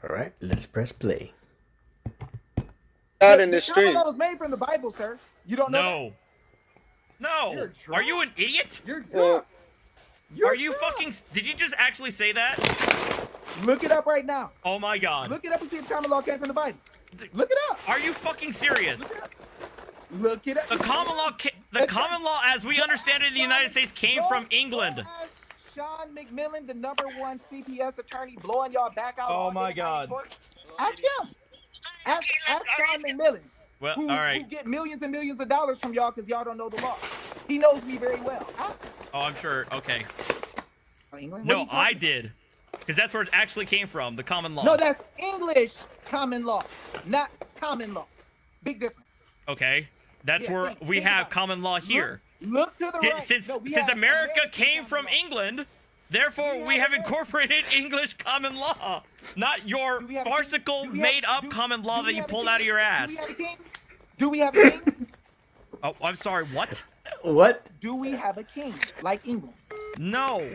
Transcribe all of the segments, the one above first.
All right, let's press play. Out in the street. The common law was made from the Bible, sir. You don't know No. You're No. drunk. Are you an idiot? that? You're drunk. Are you fucking... Did you just actually say that? Look it up right now. Oh my god. Look it up and see if common law came from the Bible. Look it up. Are you fucking serious? Look it up. The common law as we understand it in the United States came from England. Go ask Sean McMillan, the #1 CPS attorney, blowing y'all back out. Oh all my day God. in courts. Ask him. Ask Sean McMillan. Well, who, all right. who get millions and millions of dollars from y'all because y'all don't know the law. He knows me very well. Ask him. Oh, I'm sure. Okay. England? What are No, you talking I about? did. Because that's where it actually came from, the common law. No, that's English common law, not common law. Big difference. Okay. That's Yeah, where think we have about it. common law here. Look to the right. Since No, we since have America American came common from law. England, therefore we have incorporated English common law, not your Do we have a king? farcical, Do we have- made-up do- common law do that we you have a pulled king? out of your Do ass. we have a king? Do we have a king? Oh, I'm sorry. What? What? Do we have a king like England? No.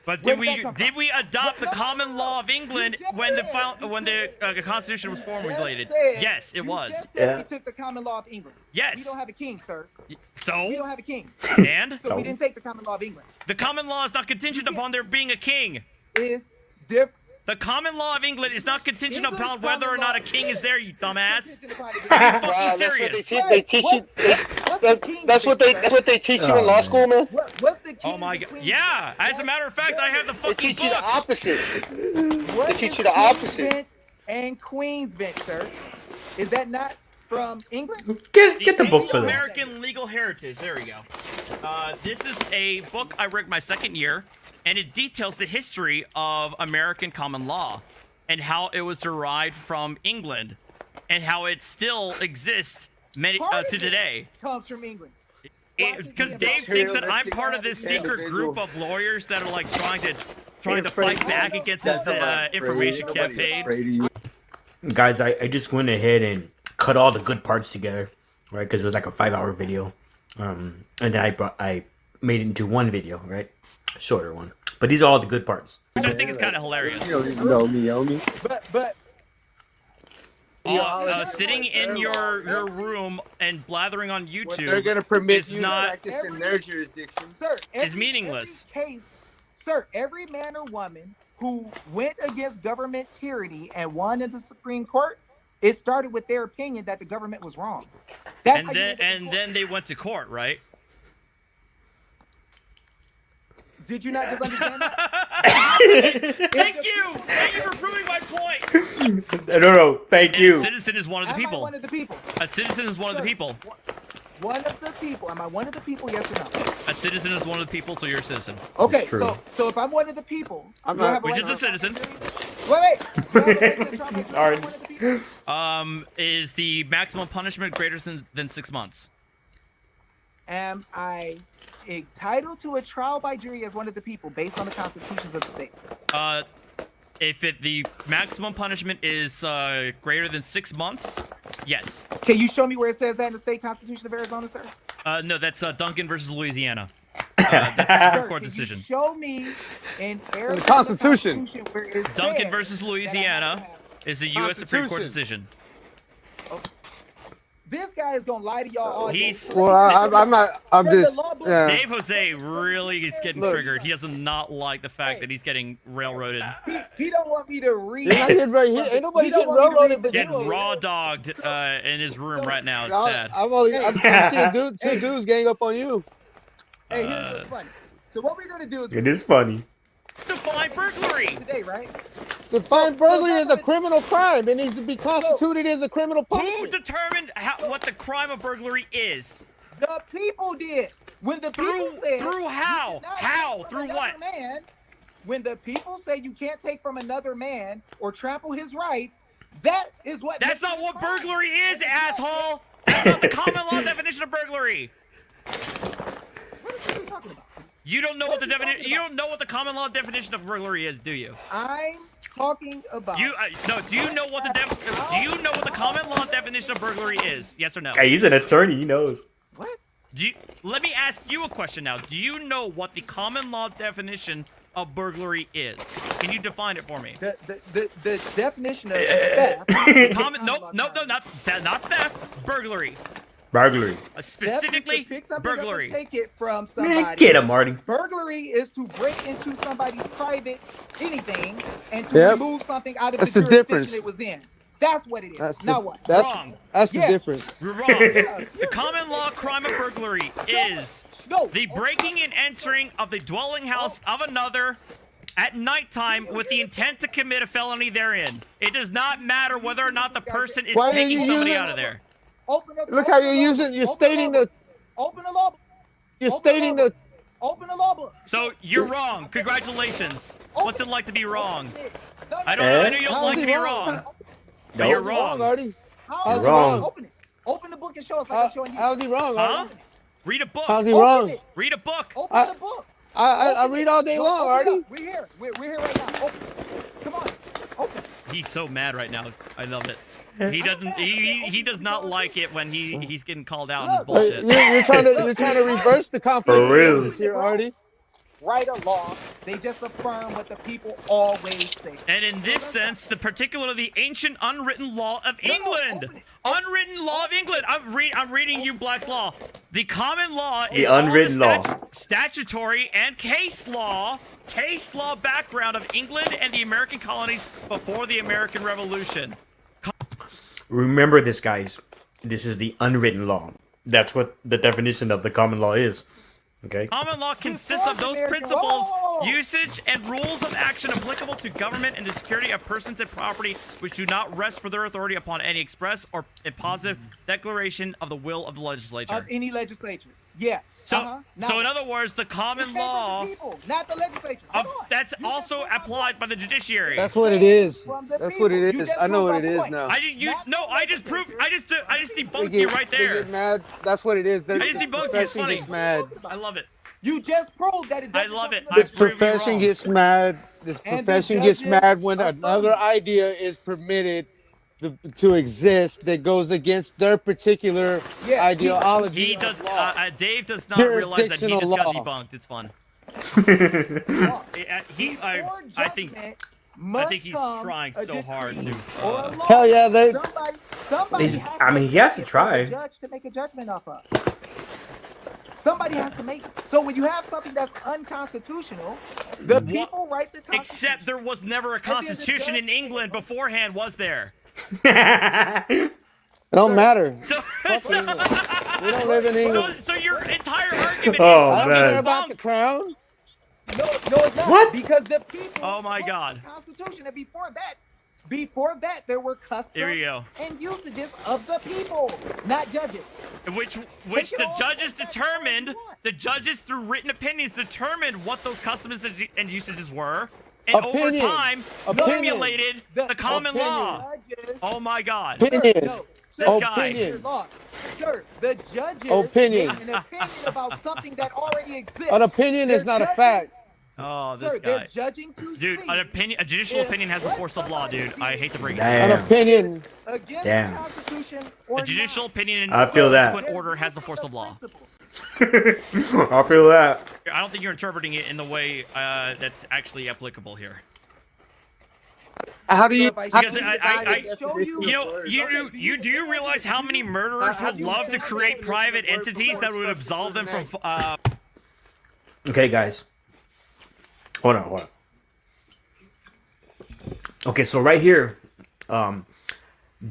But Where did did that we come did from? we adopt the No, common law of England You just when the said- when the Constitution was formulated? Just said- Yes, it you was. Just said Yeah. we took the common law of England. Yes. We don't have a king, sir. We So don't have a king. and So we didn't take the common law of England. the common law is not contingent You can't- upon there being a king. Is different. The common law of England is not contingent English upon whether or common not a law king is there, you dumbass. Contingent upon it. fucking Wow, that's serious. what they teach you. What's the king That's what thing, they. sir? That's what they teach you Oh, in law man. school, man. What's the king? Oh my god. Yeah, as a matter of fact, I have the They fucking teach you the book. opposite. What They teach is you the King's opposite. Bench and Queen's Bench, sir? Is that not from England? Get the book for that. American Legal Heritage. There we go. This is a book I read my second year, and it details the history of American common law and how it was derived from England and how it still exists Part to of it today. Comes from England. Because Dave thinks that I'm part of this secret group of lawyers that are like trying to fight back against this information campaign. Guys, I just went ahead and cut all the good parts together, right? Because it was like a 5-hour video, and then I made it into one video, right? Shorter one. But these are all the good parts. Which I think is kind of hilarious. You don't even know me, homie. But Sitting in your room and blathering on What they're YouTube gonna permit is you not- to practice in their jurisdiction. sir, meaningless. Every case, sir, every man or woman who went against government tyranny and won in the Supreme Court, it started with their opinion that the government was wrong. That's and how then you get to court. then they went to court, right? Did you not just understand that? Thank you for proving my point. No, thank A you. citizen is one of the Am I people. one of the people? A citizen is one of the Sir, people. One of the people. Am I one of the people? Yes or no? A citizen is one of the people, so you're a citizen. Okay, true. so if I'm one of the people, I'm do I not- have Which right is a to- citizen. Wait. Do I have a right to try my jury? Alright. I'm one of the people. Is the maximum punishment greater than 6 months? Am I entitled to a trial by jury as one of the people based on the constitutions of the states? If the maximum punishment is greater than 6 months, yes. Can you show me where it says that in the state constitution of Arizona, sir? No, that's Duncan versus Louisiana. That's a Sir, Supreme Court can decision. you show me in Arizona Constitution. where it Duncan says versus that I have Louisiana to have- is a U.S. Supreme Court Constitution. decision. This guy is gonna lie to y'all all day. He's- Well, I'm not. I'm Where's the just. law book? Yeah. Dave Jose really is getting Look. triggered. He does not like the fact Hey. that he's getting railroaded. He don't want me to read. You're not getting right here. Ain't nobody He don't getting want me to railroaded, read but the you Getting are. raw dogged in his room right now. It's sad. I'm seeing two dudes gang up on you. Hey, here's what's funny. So what we're gonna do is It is funny. Define burglary. today, right? Defined burglary is a criminal crime. It needs to be constituted as a criminal Who punishment. determined what the crime of burglary is? The people did. When the people Through- said through how? you cannot How? take from Through another what? Man, when the people say you can't take from another man or trample his rights, that is what. That's makes not it a what crime. burglary is, It's not. asshole. That's not the common law definition of burglary. What is he talking about? You don't know What what the is he talking definition. You about? don't know what the common law definition of burglary is, do you? I'm talking about. You no. Do you know what the do you know what the common law definition of burglary is? Yes or no? Hey, he's an attorney. He knows. What? Let me ask you a question now. Do you know what the common law definition of burglary is? Can you define it for me? The definition of theft. Not theft. Burglary. Burglary. Specifically, Theft is to pick something burglary. up and take it from Man, somebody. get him, Marty. Burglary is to break into somebody's private anything and to Yep. remove something out of That's the the jurisdiction difference. it was in. That's what it is. That's Now the, what? That's, Wrong. that's Yeah. the difference. You're wrong. The common law crime of burglary is No. the breaking and entering of the dwelling house of another at nighttime with the intent to commit a felony therein. It does not matter whether or not the person is Why are taking you somebody using- out of there. Look how you're using. You're stating the. Open the law book. You're stating the. Open the law book. So you're wrong. Congratulations. What's it like to be wrong? Open it. No, I don't know. I know you don't How's like he to be wrong? wrong. But No. you're How's he wrong. Artie. How's he wrong? Open it. Open the book and show us like I'm showing you. How's he wrong, Huh? Artie? Read a book. How's he Open wrong? it. Read a book. Open the book. I Open read it. all day No, long, open it Artie. up. We're here. We're here right now. Open it. Come on. Open it. He's so mad right now. I love it. He doesn't. He does not like it when he's getting called out on his bullshit. You're trying to reverse the conflict For real. of interest here, Artie. Write a law. They just affirm what the people always say. And in this sense, the particular, the ancient unwritten law of England. open it. Unwritten law of England. I'm reading you Black's law. The common law The is all unwritten law. statutory and case law background of England and the American colonies before the American Revolution. Remember this, guys. This is the unwritten law. That's what the definition of the common law is. Okay? Common law consists of those principles, usage, and rules of action applicable to government and the security of persons and property which do not rest for their authority upon any express or a positive declaration of the will of the legislature. Of any legislature. Yeah. So, so in other words, the common It's made for law the people, not the legislature. Hold on. that's You also just proved my applied point. by the judiciary. That's what it is. From the That's what it people. You is. just I know proved what it my is point. now. I didn't. Not No, the I just proved. legislature. I just They debunked you right They there. get mad. That's what it is. The I just debunked you. It's profession funny. gets mad. I love it. You just proved that it I doesn't love come it. from I the This prove you profession wrong. gets mad. This And the profession gets judges mad when affirm another it. idea is permitted to exist that goes against their particular Yeah, ideology. He of does. law. Dave does not realize that he Jurisdictional just got law. debunked. It's fun. law. Before I think. judgment I must think he's come trying a so hard decree to. or a law. Hell yeah, they. Somebody He's- has I to mean, he has to make it for try. the judge to make a judgment off of. Somebody has to make it. So when you have something that's unconstitutional, the people write the constitution. Except there was never a then the constitution in judge- England beforehand, was there? It don't matter. So, Fuck England. We don't live in England. so your entire argument Oh, I is don't care man. about the crown. No, it's not. What? Because the people. Oh, my wrote God. The Constitution, and before that, there were customs Here you go. and usages of the people, not judges. which Take it the all judges back determined. if you want. The judges, through written opinions, determined what those customs and usages were, and over Opinion. time Opinion. formulated the common Opinion. law. Judges, Oh my God! Opinion. No, This sir, guy. Opinion. Law. Sir, the judges Opinion. make an opinion about something that already exists. An opinion is They're not a judging- fact. Oh, this Sir, guy, they're judging to dude. see A judicial if opinion has the what force of law, dude. somebody I did hate to break it. Damn. An opinion. against Damn. the Constitution or A judicial not. opinion in I feel that. subsequent order has the force of law. I feel that. I don't think you're interpreting it in the way that's actually applicable here. How do you? Because how Because do you I define show the you- You know, definition of do you realize how many murderers How would do you love to define create the private word entities that would before absolve them from? substitute Okay, guys. Hold on. Okay, so right here,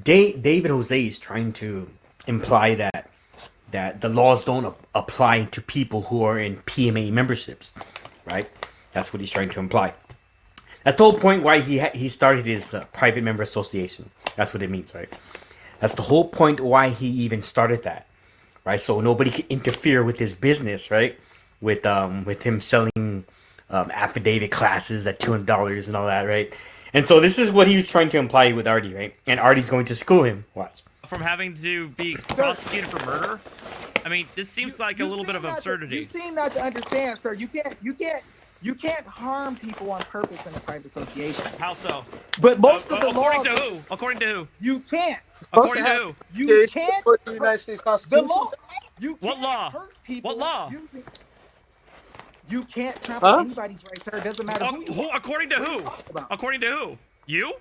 David Jose is trying to imply that the laws don't apply to people who are in PMA memberships, right? That's what he's trying to imply. That's the whole point why he started his private member association. That's what it means, right? That's the whole point why he even started that, right? So nobody can interfere with his business, right? With him selling affidavit classes at $200 and all that, right? And so this is what he was trying to imply with Artie, right? And Artie's going to school him. Watch. From having to be prosecuted for murder. I mean, this seems like a little bit of absurdity. You seem not to understand, sir. You can't harm people on purpose in a private association. How so? But most of the According laws, to who? According to who? you can't. According to who? You can't. Put the United States The Constitution. law. You What can't law? hurt people What law? You can't trample anybody's rights, sir. It doesn't matter who you are. According to What are you who? talking about? According to who? You?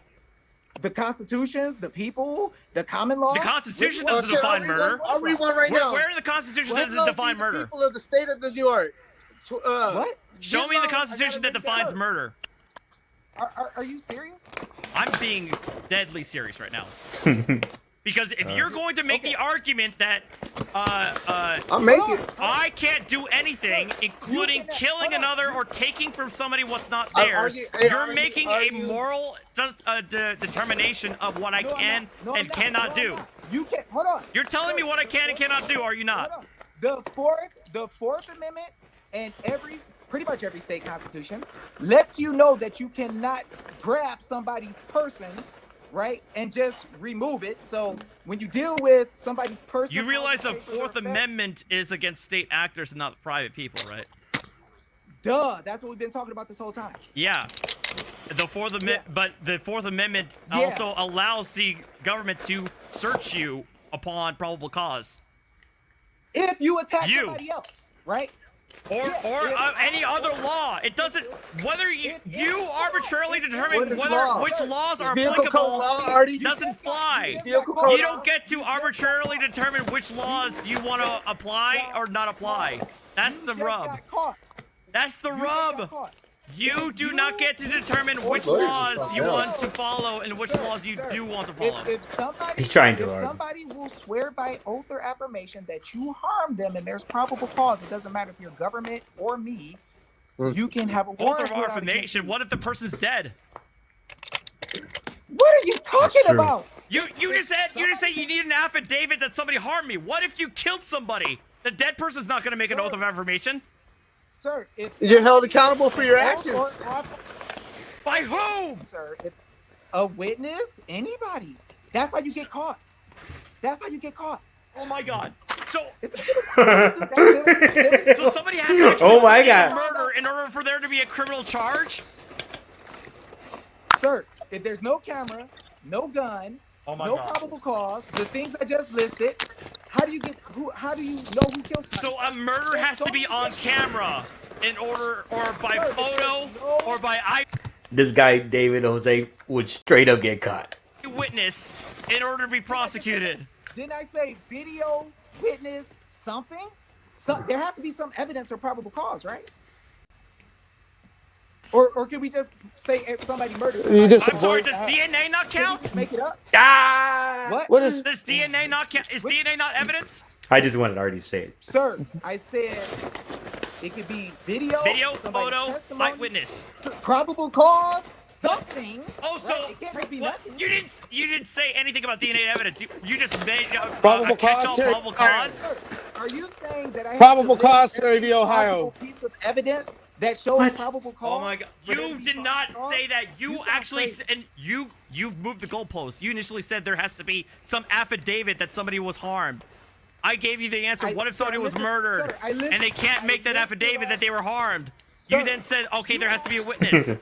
The constitutions, the people, the common law. The Constitution Which one? doesn't define murder. I'll read one right now. Where in the Constitution Let does it those define be the murder? People of the state of New York. What? Show me in the Constitution that defines murder. Are you serious? I'm being deadly serious right now. Because if you're going to make the argument that I'll make it. I can't do anything, including cannot- killing hold on. another or taking from somebody what's not I theirs, argue- you're making a argue- moral determination of what I No, I'm can not. No, I'm and not. cannot No, I'm do. not. You can't. Hold on. You're telling me what I can and cannot do, are you not? Hold on. The Fourth Amendment and pretty much every state constitution lets you know that you cannot grab somebody's person, right, and just remove it. So when you deal with somebody's person, You realize the Fourth Amendment is against state actors and not private people, right? Duh. That's what we've been talking about this whole time. Yeah. The Fourth Amendment, Yeah. but the Fourth Amendment Yeah. also allows the government to search you upon probable cause, If you attack You. somebody else, right? or Yeah, any other law. It doesn't. Whether you arbitrarily determine What is law? which laws are Vehicle code applicable law, Artie? doesn't fly. Vehicle You code You law. don't get to arbitrarily determine which laws you want to apply or not apply. That's the rub. Got caught. That's the You just got rub. caught. You do not get to determine which lawyers laws just you found want out. to follow and which laws you do want to follow. If somebody, He's trying to if argue. somebody will swear by oath or affirmation that you harm them and there's probable cause, it doesn't matter if you're government or me, you can have a Oath warrant. of put out against affirmation. you. What if the person's dead? What are you talking true. about? You just said you need an affidavit that somebody harmed me. What if you killed somebody? The dead person's not going to make an oath of affirmation. Sir, if You're held accountable for your oath actions. or By whom? sir, if a witness, anybody, that's how you get caught. That's how you get caught. Oh my God. So That's silly. so somebody has to actually Oh my commit God. murder in order for there to be a criminal charge? Sir, if there's no camera, no gun, Oh my no God. probable cause, the things I just listed, how do you know who killed So somebody? a murder has to be on camera in order, or by photo, or by This guy David Jose would straight up get caught. eyewitness in order to be prosecuted. Didn't I say video, witness, something? There has to be some evidence or probable cause, right? Or can we just say if somebody murdered somebody? You just I'm sorry, avoid. does DNA not Can we count? just make it up? Ah! What? is? Does DNA not count? Is DNA not evidence? I just wanted Artie to say it. Sir, I said it could be video, Video, somebody's photo, testimony, eyewitness. probable cause, something. Oh, so right? It can't just be what, nothing. you didn't say anything about DNA evidence. You just made Probable a catch-all cause, Terry. probable cause. Sir, are you saying that I have Probable to list cause, every Terry, Ohio. possible piece of evidence that shows What? probable cause? Oh my God! for there You to be did not probable cause? say that. You sound actually crazy. and you moved the goalpost. You initially said there has to be some affidavit that somebody was harmed. I gave you the answer. What if Sir, somebody was listen- murdered sir, I listen- and they can't I make that listen affidavit to that they were harmed? Sir, You then said, okay, there has to be a witness.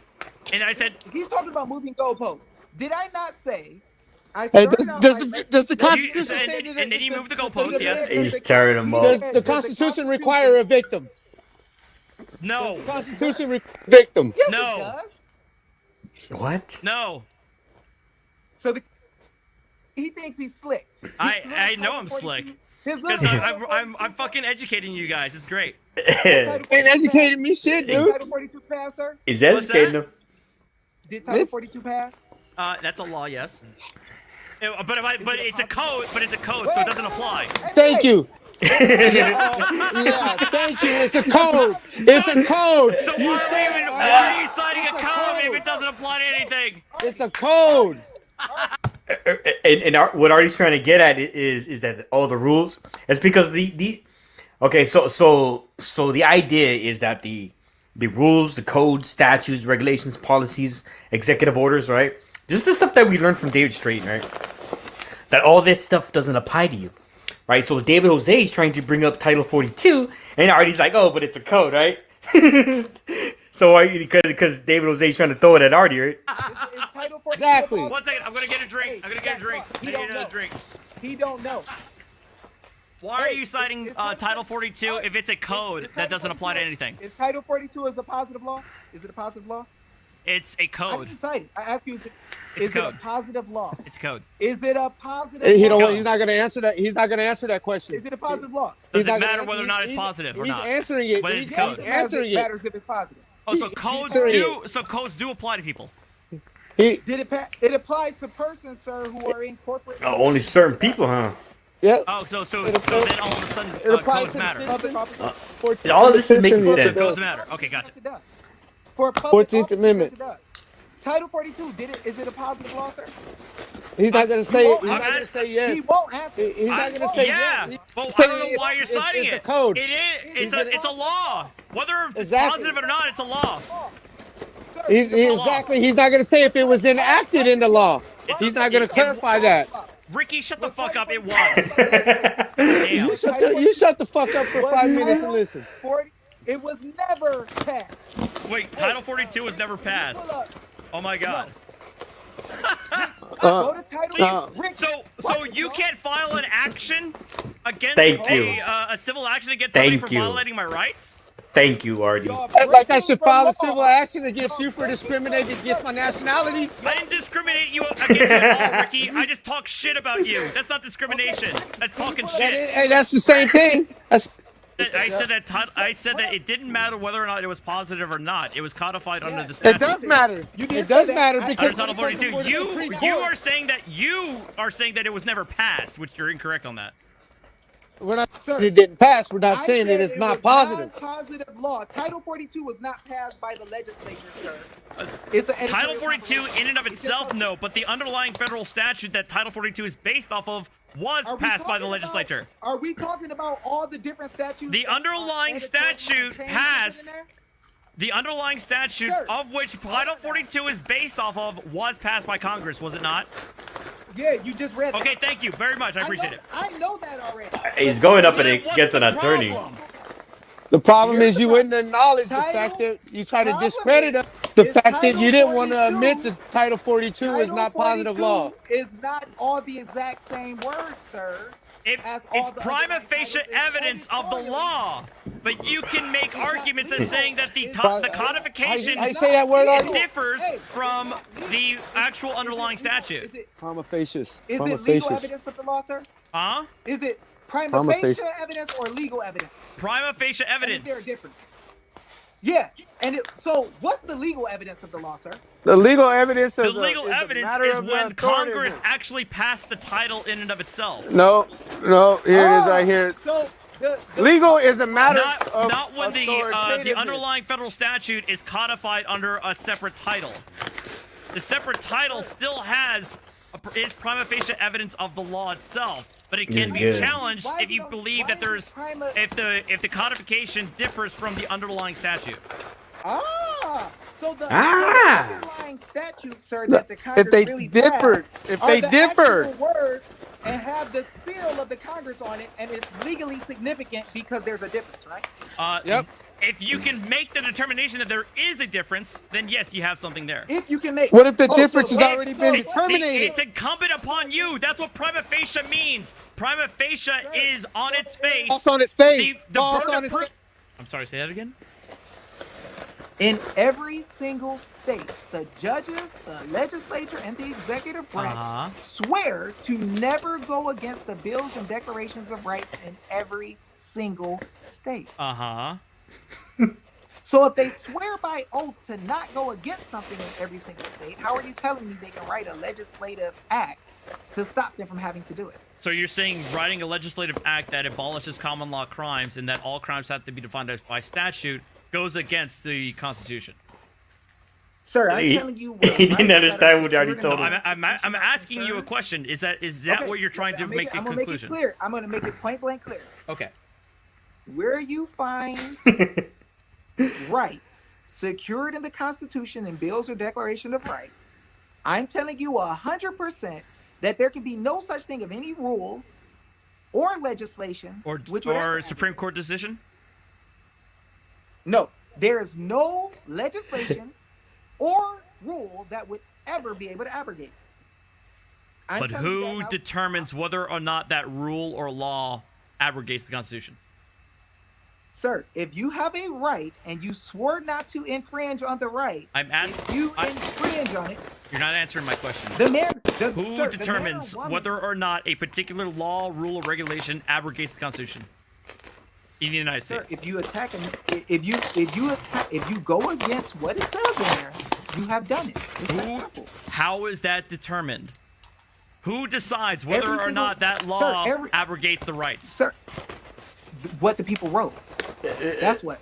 And I said, He's talking about moving goalposts. Did I not say? I Hey, started out does by the making- does the You- Constitution and- say that? and then you moved the goalpost, yes. He's tearing him up. Does the Constitution require a victim? no, The Constitution victim. Yes, No. it does. What? no. So he thinks he's slick. I know I'm slick. His Because little I'm fucking educating you guys. It's great. Ain't educated me shit, Did dude. Title 42 pass, sir? Is What's educating that? him? Did Title It's- 42 pass? That's a law, yes. But it's a code. But it's a code, so it doesn't apply. Thank you. Yeah, thank you. It's a code. It's a code. So You why said it. are you signing a It's a code if code. it doesn't apply to anything? It's a code. What Artie's trying to get at is that all the rules. It's because the okay. So the idea is that the rules, the codes, statutes, regulations, policies, executive orders, right? Just the stuff that we learned from David Straighten, right? That all that stuff doesn't apply to you, right? So David Jose is trying to bring up Title 42, and Artie's like, oh, but it's a code, right? So why? Because David Jose is trying to throw it at Artie, right? Is Title 42 Exactly. a One second, I'm gonna get a drink. I'm gonna get a drink. I He need don't another know. drink. He don't know. Why are Hey, you citing is Title 42 if it's a code is that Title doesn't apply to 42 anything? Is Title 42 a positive law? Is it a positive law? It's a I code. didn't cite it. I asked you, It's is a it a code. positive law? It's a code. Is it a positive He law? don't. He's not going to answer that. He's not going to answer that question. Is it a positive law? Does He's it not gonna matter answer- whether or not it's he's- positive or he's not? answering it. But He's, it's Yes, code. it answering it. matters if it's positive. Oh, so He's codes answering do. So codes do apply to people. He, It applies to persons, sir, who are in corporate. Oh, only certain people, huh? yeah. Oh, so It- then all of a sudden It applies codes to the matter. citizen. Public All of this is making Yes, it sense. does. Doesn't matter. Okay, gotcha. Yes, it does. For public 14th officers, Amendment. yes, it does. Title 42, is it a positive law, sir? He's not going to say. won't He's not answer. going to say He yes. won't answer. He's not going to say Yeah, yes. but He's I don't know saying why you're it's citing the it. code. It is. He's It's a law. Whether it's Exactly. positive or not, it's a law. Sir, Exactly. He's not going to say if it was enacted in the law. It's He's a- not going to it- clarify that. Ricky, shut the fuck up. It was. You shut the fuck up for 5 minutes and listen. 40, it was never passed. Wait, Title 42 was never passed. Pull up. Oh my god. Go to Title. Rick, So you can't file an action against Thank you. a civil action against somebody Thank for you. violating my rights? Thank you, Artie. y'all Like I should breaking file the a civil law. action against you for discriminating against my nationality. I didn't discriminate you against you at all, Ricky. I just talk shit about you. That's not discrimination. That's talking shit. Hey, that's the same thing. That's I said that it didn't matter whether or not it was positive or not. It was codified under the statute. it does matter. You did It does say that. matter I- because Under Title 42, before the Supreme you Court. are saying that it was never passed, which you're incorrect on that. We're not Sir, saying it didn't pass. We're not I saying that said it's it not was positive. non-positive law. Title 42 was not passed by the legislature, sir. It's an Title editorial 42 compromise. in and of It's just itself, a- no, but the underlying federal statute that Title 42 is based off of was Are we passed by the talking legislature. Are we talking about all the different statutes? The that are underlying editorial statute changes passed. in there? The underlying statute Sir. of which Title 42 is based off of was passed by Congress, was it not? Yeah, you just read that. Okay, thank you very much. I appreciate it. I know that already. He's going up So and then it what's gets an the attorney. problem? The problem Here's is the you problem. wouldn't acknowledge the Title- fact that you try to problem discredit is- the is fact that Title you didn't want to 42 admit that Title 42 is Title not positive 42 law. is not all the exact same words, sir. as all It's the prima underlying facie titles. It's evidence of the editorial. law, but you can make arguments as legal. saying that the But, codification I say that word It already. differs Hey, from it's not the legal. actual Is it underlying legal? statute. Is it, Prima facie. is Prima it legal facie. evidence of the law, sir? Huh? Is it prima Prima facie facie. evidence or legal evidence? Prima facie And is there a evidence. difference? Yeah, so what's the legal evidence of the law, sir? The legal evidence The is a- legal is a evidence matter is of the when authority. Congress actually passed the title in and of itself. No, here it is right here. So the Legal is a matter of Not when the authoritativeness. underlying federal statute is codified under a separate title. The separate title still has is prima facie evidence of the law itself, but it can Yes, be good. challenged Why if is you it- believe why that is it there's prima- if the codification differs from the underlying statute. So the Ah. underlying statute, sir, that the Congress If they really differed, passed if are they the differed, actual words and have the seal of the Congress on it, and it's legally significant because there's a difference, right? Yep. If you can make the determination that there is a difference, then yes, you have something there. If you can make. What if the Oh, difference so has wait, already so been wait, determinated? It's incumbent upon you. That's what prima facie means. Prima facie is on its face. False on its face. The False burden on of its proof. face. I'm sorry, say that again. In every single state, the judges, the legislature, and the executive branch swear to never go against the bills and declarations of rights in every single state. So if they swear by oath to not go against something in every single state, how are you telling me they can write a legislative act to stop them from having to do it? So you're saying writing a legislative act that abolishes common law crimes and that all crimes have to be defined by statute goes against the Constitution? Sir, I'm He- telling you what he didn't rights that understand are what you already secured in told the him. I'm Constitution are asking you a concerned. question. Is that Okay, what you're trying to I'm make the I'm gonna conclusion? make it clear. I'm going to make it point blank clear. Okay. Where you find rights secured in the Constitution and bills or declaration of rights, I'm telling you 100% that there can be no such thing of any rule or legislation Or which would ever Supreme abrogate. Court decision? No, there is no legislation or rule that would ever be able to abrogate. I'm But telling you who that now. determines whether or not that rule or law abrogates the Constitution? Sir, if you have a right and you swore not to infringe on the right, I'm asking. if you infringe on it, You're not answering my question. who Determines whether or not a particular law, rule, or regulation abrogates the Constitution in the United Sir, States? if you attack if you go against what it says in there, you have done it. It's that simple. How is that determined? Who decides whether Every or single- not that law Sir, abrogates the rights? Sir, what the people wrote. That's what.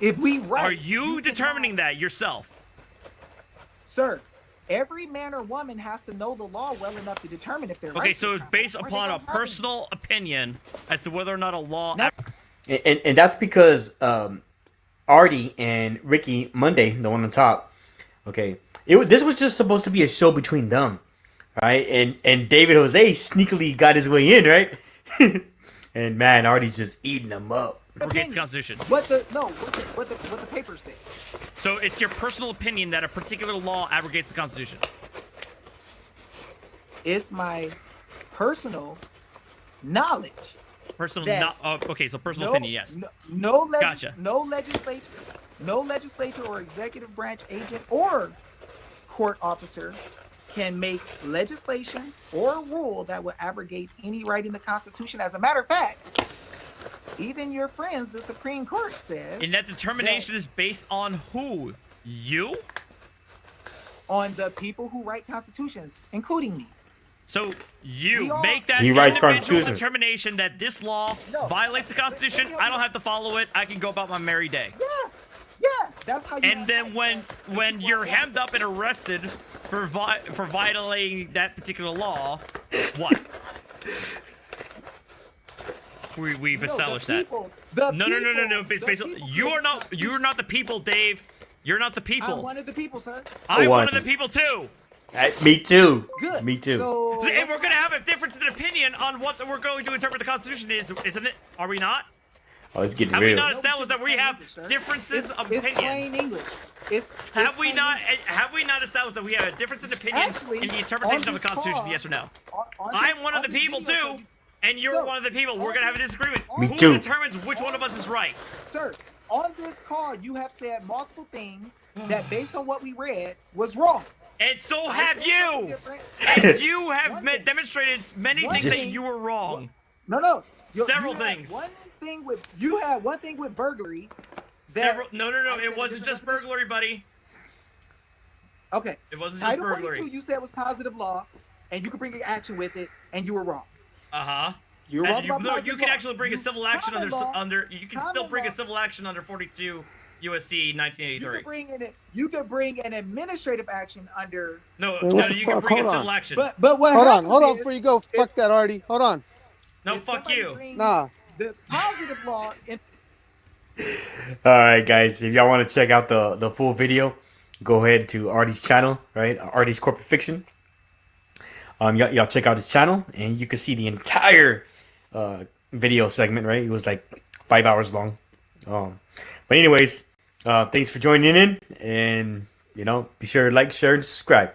If we write, Are you determining that yourself? Sir, every man or woman has to know the law well enough to determine if they're right. Okay, so it's based upon a personal opinion as to whether or not a law. And that's because Artie and Ricky Monday, the one on top, okay, this was just supposed to be a show between them, right? And David Jose sneakily got his way in, right? And man, Artie's just eating them up. Abrogates the Constitution. What the papers say. So it's your personal opinion that a particular law abrogates the Constitution. It's my personal knowledge. Personal, That- okay, so personal opinion, yes. Gotcha. No legislature or executive branch agent or court officer can make legislation or rule that would abrogate any right in the Constitution. As a matter of fact, even your friends, the Supreme Court says, And that determination is based on who? You? on the people who write constitutions, including me. So you We all- make that He writes individual constitutions. determination that this law No. violates the Constitution. I don't have to follow it. I can go about my merry day. Yes, that's how you. And then when you're hemmed up and arrested for violating that particular law, what? We've established that. No. It's basically you are not the people, Dave. You're not the people. I'm one of the people, sir. I'm one of One. the people too. Me too. Good. Me too. So, And we're gonna have a difference in opinion on what we're going to interpret the Constitution is, isn't it? Are we not? Oh, it's getting Have we real. not established that we have English, sir. differences of it's opinion? plain English. Have we plain not? English. Have we not established that we have a difference in opinion Actually, in the interpretation on of the this Constitution? call- Yes or no? on I'm this- one of on the this people video, too, and you're so, one of the people. We're on gonna have a this- disagreement. Me Who too. determines which one of us is right? Sir, on this call, you have said multiple things that, based on what we read, was wrong. And so I have said something you. different. And you have One thing. demonstrated many One things that thing. you were wrong. No. Several you had things. You had one thing with burglary. That, No. I said It wasn't different just definition. burglary, buddy. Okay. It wasn't just Title burglary. 42 you said was positive law, and you could bring an action with it, and you were wrong. Uh huh. You were wrong about No, positive you can law. actually bring a civil action common law- You can still common bring a law- civil action under 42 USC You 1983. could bring an administrative action under. No, What no, the you can fuck? bring a Hold civil on. action. But what Hold on happens before is, you go. Fuck that, Artie. Hold on. No, if fuck somebody you. brings Nah. The positive law in All right, guys. If y'all want to check out the full video, go ahead to Artie's channel, right? Artie's Corporate Fiction. Y'all check out his channel, and you can see the entire video segment, right? It was like 5 hours long. But anyways, thanks for joining in, and be sure to like, share, and subscribe.